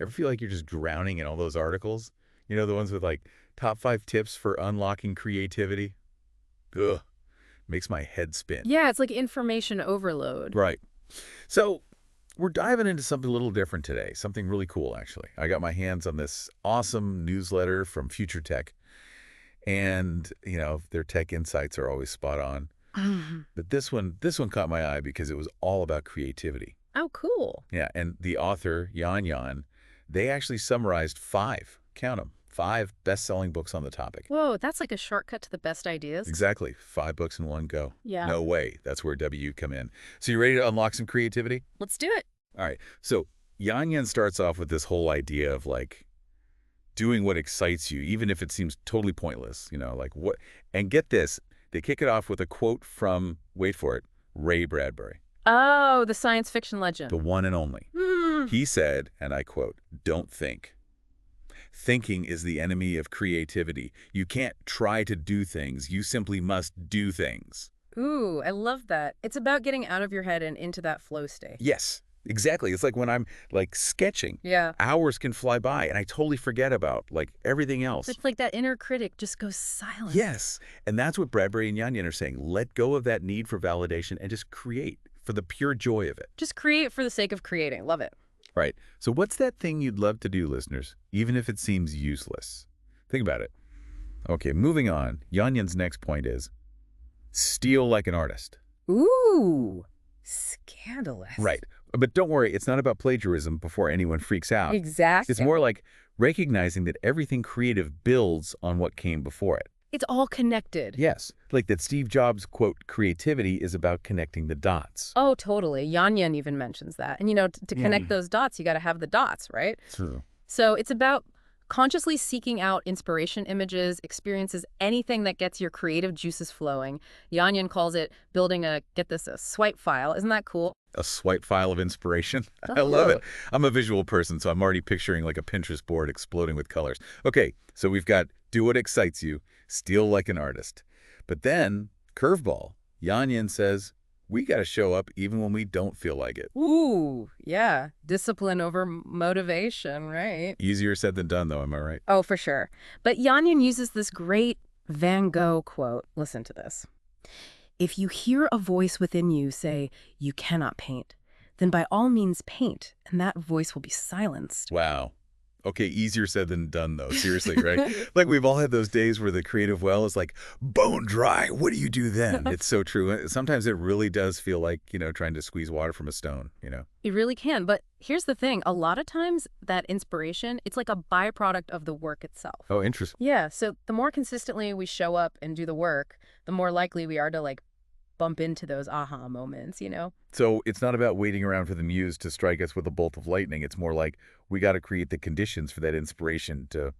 Ever feel like you're just drowning in all those articles? You know, the ones with like top 5 tips for unlocking creativity? Ugh, makes my head spin. Yeah, it's like information overload. Right. So we're diving into something a little different today, something really cool, actually. I got my hands on this awesome newsletter from Future Tech, and, their tech insights are always spot on. Mhm. But this one caught my eye because it was all about creativity. Oh, cool. Yeah, and the author, Yan, they actually summarized count them, 5 best-selling books on the topic. Whoa, that's like a shortcut to the best ideas. Exactly, 5 books in one go. Yeah. No way. That's where W come in. So you ready to unlock some creativity? Let's do it. All right. So Yan starts off with this whole idea of like doing what excites you, even if it seems totally pointless. Like what? And get this, they kick it off with a quote from, wait for it, Ray Bradbury, Oh, the science fiction legend. the one and only. Hmm. He said, and I quote, "Don't think. Thinking is the enemy of creativity. You can't try to do things. You simply must do things." Ooh, I love that. It's about getting out of your head and into that flow state. Yes, exactly. It's like when I'm like sketching, Yeah. hours can fly by and I totally forget about like everything else. It's like that inner critic just goes silent. Yes. And that's what Bradbury and Yan are saying. Let go of that need for validation and just create for the pure joy of it. Just create for the sake of creating. Love it. Right. So what's that thing you'd love to do, listeners, even if it seems useless? Think about it. Okay, moving on. Yan's next point is steal like an artist. Ooh, scandalous. Right. But don't worry, it's not about plagiarism before anyone freaks out. Exactly. It's more like recognizing that everything creative builds on what came before it. It's all connected. Yes, like that Steve Jobs quote, "Creativity is about connecting the dots." Oh, totally. Yan even mentions that. And, to connect those dots, you got to have the dots, right? True. So it's about consciously seeking out inspiration images, experiences, anything that gets your creative juices flowing. Yan calls it building a swipe file. Isn't that cool? A swipe file of inspiration. I love it. I'm a visual person, so I'm already picturing like a Pinterest board exploding with colors. Okay, so we've got do what excites you, steal like an artist. But then, curveball, Yan says, we got to show up even when we don't feel like it. Ooh, yeah. Discipline over motivation, right? Easier said than done, though, am I right? Oh, for sure. But Yan uses this great Van Gogh quote. Listen to this. If you hear a voice within you say, you cannot paint, then by all means paint, and that voice will be silenced. Wow. Okay, easier said than done, though. Seriously, right? Like we've all had those days where the creative well is like bone dry. What do you do then? It's so true. Sometimes it really does feel like, trying to squeeze water from a stone. It really can. But here's the thing. A lot of times that inspiration, it's like a byproduct of the work itself. Oh, interesting. Yeah. So the more consistently we show up and do the work, the more likely we are to like bump into those aha moments. So it's not about waiting around for the muse to strike us with a bolt of lightning. It's more like we got to create the conditions for that inspiration to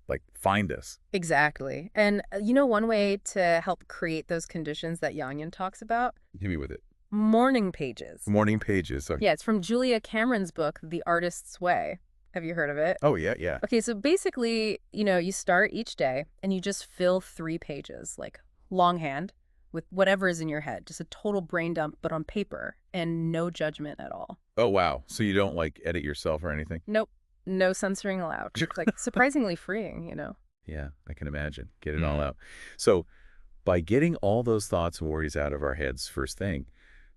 like find us. Exactly. And one way to help create those conditions that Yan talks about? Hit me with it. Morning pages. Morning pages. Okay. Yeah, it's from Julia Cameron's book, The Artist's Way. Have you heard of it? Oh, yeah, yeah. Okay, so basically, you start each day and you just fill 3 pages, like longhand, with whatever is in your head. Just a total brain dump, but on paper, and no judgment at all. Oh, wow. So you don't like edit yourself or anything? Nope. No censoring allowed. It's like surprisingly freeing. Yeah, I can imagine. Get it all out. So by getting all those thoughts and worries out of our heads first thing,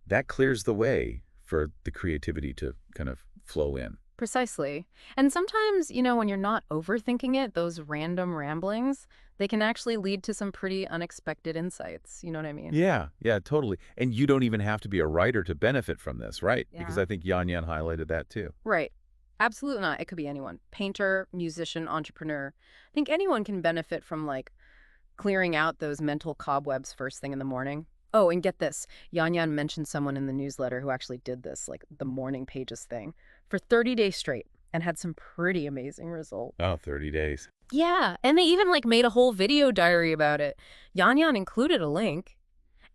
that clears the way for the creativity to kind of flow in. Precisely. And sometimes, when you're not overthinking it, those random ramblings, they can actually lead to some pretty unexpected insights. You know what I mean? Yeah, totally. And you don't even have to be a writer to benefit from this, right? Yeah. Because I think Yan highlighted that too. Right. Absolutely not. It could be anyone. Painter, musician, entrepreneur. I think anyone can benefit from like clearing out those mental cobwebs first thing in the morning. Oh, and get this. Yan mentioned someone in the newsletter who actually did this, like the morning pages thing, for 30 days straight and had some pretty amazing results. Oh, 30 days. Yeah, and they even like made a whole video diary about it. Yan included a link.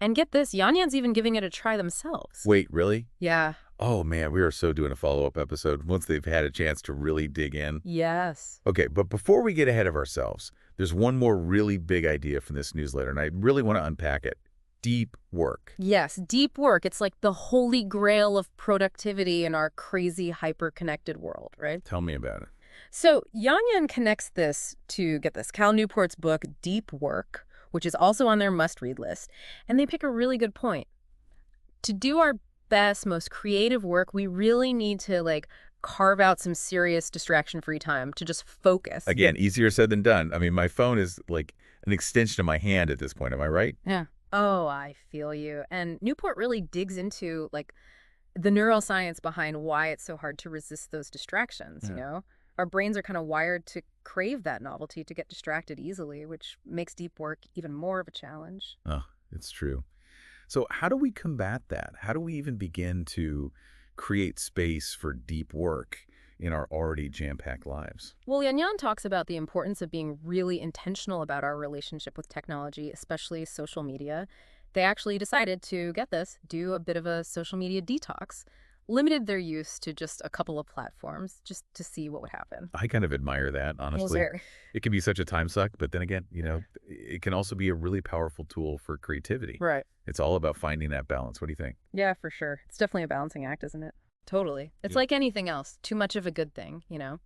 And get this, Yan's even giving it a try themselves. Wait, really? Yeah. Oh, man, we are so doing a follow-up episode once they've had a chance to really dig in. Yes. Okay, but before we get ahead of ourselves, there's one more really big idea from this newsletter, and I really want to unpack it. deep work. Yes, deep work. It's like the holy grail of productivity in our crazy, hyper-connected world, right? Tell me about it. So Yan Yan connects this to, get this, Cal Newport's book, Deep Work, which is also on their must-read list. And they pick a really good point. To do our best, most creative work, we really need to, like, carve out some serious distraction-free time to just focus. Again, easier said than done. I mean, my phone is like an extension of my hand at this point. Am I right? Yeah. Oh, I feel you. And Newport really digs into, like, the neuroscience behind why it's so hard to resist those distractions, you Yeah. know? Our brains are kind of wired to crave that novelty, to get distracted easily, which makes deep work even more of a challenge. Oh, it's true. So how do we combat that? How do we even begin to create space for deep work in our already jam-packed lives? Well, Yan Yan talks about the importance of being really intentional about our relationship with technology, especially social media. They actually decided to, get this, do a bit of a social media detox, limited their use to just a couple of platforms just to see what would happen. I kind of admire that, honestly. It can be such a time suck, but then again, it can also be a really powerful tool for creativity. Right. It's all about finding that balance. What do you think? Yeah, for sure. It's definitely a balancing act, isn't it? Totally. It's Yeah. like anything else, too much of a good thing, you know?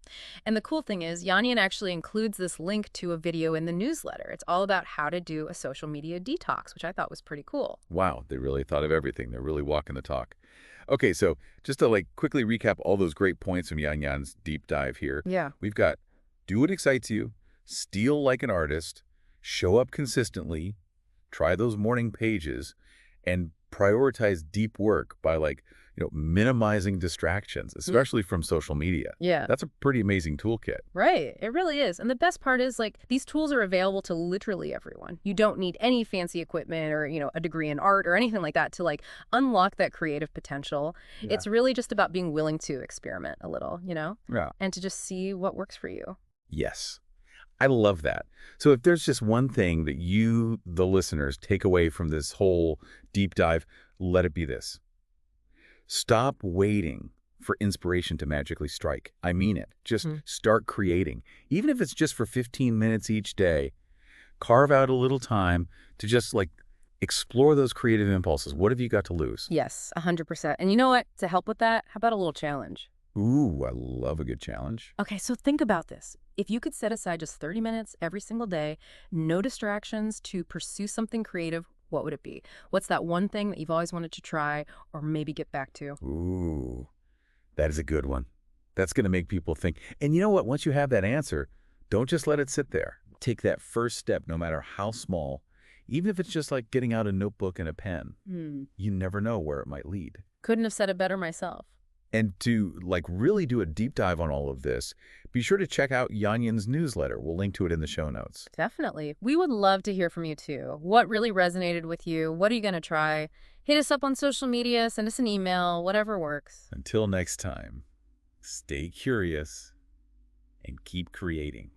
And the cool thing is, Yan Yan actually includes this link to a video in the newsletter. It's all about how to do a social media detox, which I thought was pretty cool. Wow, they really thought of everything. They're really walking the talk. Okay, so just to quickly recap all those great points from Yan Yan's deep dive here, Yeah. we've got do what excites you, steal like an artist, show up consistently, try those morning pages, and prioritize deep work by minimizing distractions, especially from social media. Yeah. That's a pretty amazing toolkit. Right. It really is. And the best part is, like, these tools are available to literally everyone. You don't need any fancy equipment or, a degree in art or anything like that to, like, unlock that creative potential. Yeah. It's really just about being willing to experiment a little, Yeah. and to just see what works for you. Yes. I love that. So if there's just one thing that you, the listeners, take away from this whole deep dive, let it be this. Stop waiting for inspiration to magically strike. I mean it. Just start creating. Even if it's just for 15 minutes each day, carve out a little time to just explore those creative impulses. What have you got to lose? Yes, 100%. And you know what? To help with that, how about a little challenge? Ooh, I love a good challenge. Okay, so think about this. If you could set aside just 30 minutes every single day, no distractions, to pursue something creative, what would it be? What's that one thing that you've always wanted to try or maybe get back to? Ooh, that is a good one. That's going to make people think. And you know what? Once you have that answer, don't just let it sit there. Take that first step, no matter how small, even if it's just like getting out a notebook and a pen. You never know where it might lead. Couldn't have said it better myself. And to really do a deep dive on all of this, be sure to check out Yan Yan's newsletter. We'll link to it in the show notes. Definitely. We would love to hear from you too. What really resonated with you? What are you going to try? Hit us up on social media, send us an email, whatever works. Until next time, stay curious and keep creating.